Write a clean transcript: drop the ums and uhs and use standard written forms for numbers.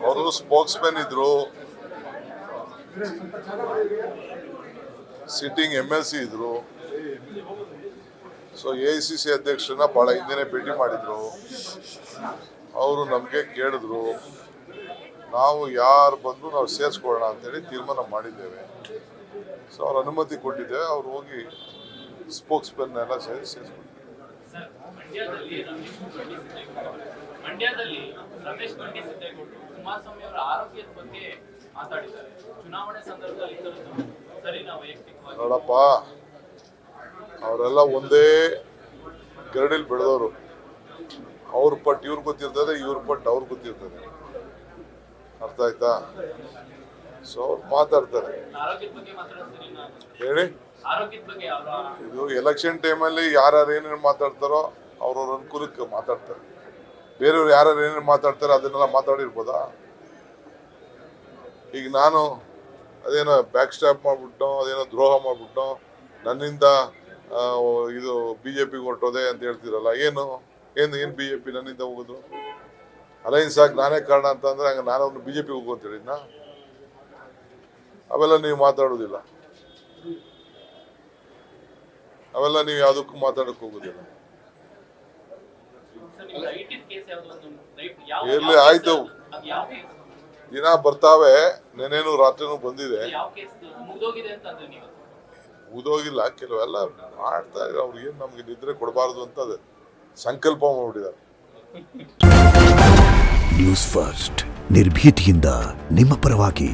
ಅವರು ಸ್ಪೋಕ್ಸ್ಮನ್ ಇದ್ರು, sitting MLC ಇದ್ರು. ಸೊ AICC ಅಧ್ಯಕ್ಷರನ್ನ ಬಹಳ ಹಿಂದೆನೆ ಭೇಟಿ ಮಾಡಿದ್ರು. ಅವರು ನಮಗೆ ಕೇಳಿದ್ರು, ನಾವು ಯಾರು ಬಂದು ನಾವು ಸೇರಿಸ್ಕೊಳ್ಳೋಣ ಅಂತೇಳಿ ತೀರ್ಮಾನ ಮಾಡಿದ್ದೇವೆ. ಸೊ ಅವ್ರ ಅನುಮತಿ ಕೊಟ್ಟಿದ್ದೇವೆ. ಅವ್ರು ಹೋಗಿ ಸ್ಪೋಕ್ಸ್ಮನ್ ಎಲ್ಲ ಸೇರಿಸ್ಕೊಂಡಿದ್ದಾರೆ. ಮಂಡ್ಯದಲ್ಲಿ ರಮೇಶ್ ಬಂಡಿ ಸಿದ್ದೇಗೌಡರು ಕುಮಾರಸ್ವಾಮಿ ಅವರ ಆರೋಗ್ಯದ ಬಗ್ಗೆ ಮಾತಾಡಿದ್ದಾರೆ. ಚುನಾವಣೆ ಸಂದರ್ಭದಲ್ಲಿ ಸರಿನಾ? ವೈಯಕ್ತಿಕವಾಗಿ ನೋಡಪ್ಪ, ಅವರೆಲ್ಲ ಒಂದೇ ಗರಡಿಲಿ ಬೆಳೆದವರು. ಅವ್ರ ಪಟ್ಟು ಇವ್ರು ಗೊತ್ತಿರ್ತದೆ, ಇವ್ರ ಪಟ್ಟು ಅವ್ರು ಗೊತ್ತಿರ್ತದೆ. ಅರ್ಥ ಆಯ್ತಾ? ಸೊ ಅವ್ರು ಮಾತಾಡ್ತಾರೆ. ಆರೋಗ್ಯದ ಬಗ್ಗೆ ಮಾತಾಡ್ತೀರಾ? ಹೇಳಿ. ಆರೋಗ್ಯದ ಬಗ್ಗೆ ಇದು ಎಲೆಕ್ಷನ್ ಟೈಮಲ್ಲಿ ಯಾರ್ಯಾರು ಏನೇನು ಮಾತಾಡ್ತಾರೋ ಅವ್ರವ್ರ ಅನುಕೂಲಕ್ಕೆ ಮಾತಾಡ್ತಾರೆ. ಬೇರೆಯವ್ರು ಯಾರ್ಯಾರು ಏನೇನು ಮಾತಾಡ್ತಾರೆ ಅದನ್ನೆಲ್ಲ ಮಾತಾಡಿರ್ಬೋದಾ? ಈಗ ನಾನು ಅದೇನೋ ಬ್ಯಾಕ್ ಸ್ಟಾಪ್ ಮಾಡ್ಬಿಟ್ಟು, ಅದೇನೋ ದ್ರೋಹ ಮಾಡ್ಬಿಟ್ಟು, ನನ್ನಿಂದ ಇದು BJPಗೆ ಹೊರಟೋದೆ ಅಂತ ಹೇಳ್ತೀರಲ್ಲ, ಏನು BJP ನನ್ನಿಂದ ಹೋಗೋದು? ಅಲೈನ್ಸ್ ಆಗಿ ನಾನೇ ಕಾರಣ ಅಂತಂದ್ರೆ ಹಂಗೆ ನಾನೊಂದು BJPಗೆ ಹೋಗು ಅಂತ ಹೇಳಿದ್ನ? ಅವೆಲ್ಲ ನೀವು ಮಾತಾಡೋದಿಲ್ಲ, ಅವೆಲ್ಲ ನೀವು ಯಾವುದಕ್ಕೂ ಮಾತಾಡಕ್ಕೆ ಹೋಗೋದಿಲ್ಲ. ಇರ್ಲಿ, ಆಯ್ತು, ದಿನ ಬರ್ತಾವೆ. ನೆನೇನು ರಾತ್ರಿನೂ ಬಂದಿದೆ. ಊದೋಗಿಲ್ಲ, ಕೆಲವೆಲ್ಲ ಮಾಡ್ತಾ ಇದ್ದಾರೆ. ಅವ್ರು ಏನು ನಮ್ಗೆ ನಿದ್ರೆ ಕೊಡಬಾರ್ದು ಅಂತ ಸಂಕಲ್ಪ ಮಾಡ್ಬಿಟ್ಟಿದ್ದಾರೆ. ನ್ಯೂಸ್ ಫಸ್ಟ್, ನಿರ್ಭೀತಿಯಿಂದ ನಿಮ್ಮ ಪರವಾಗಿ.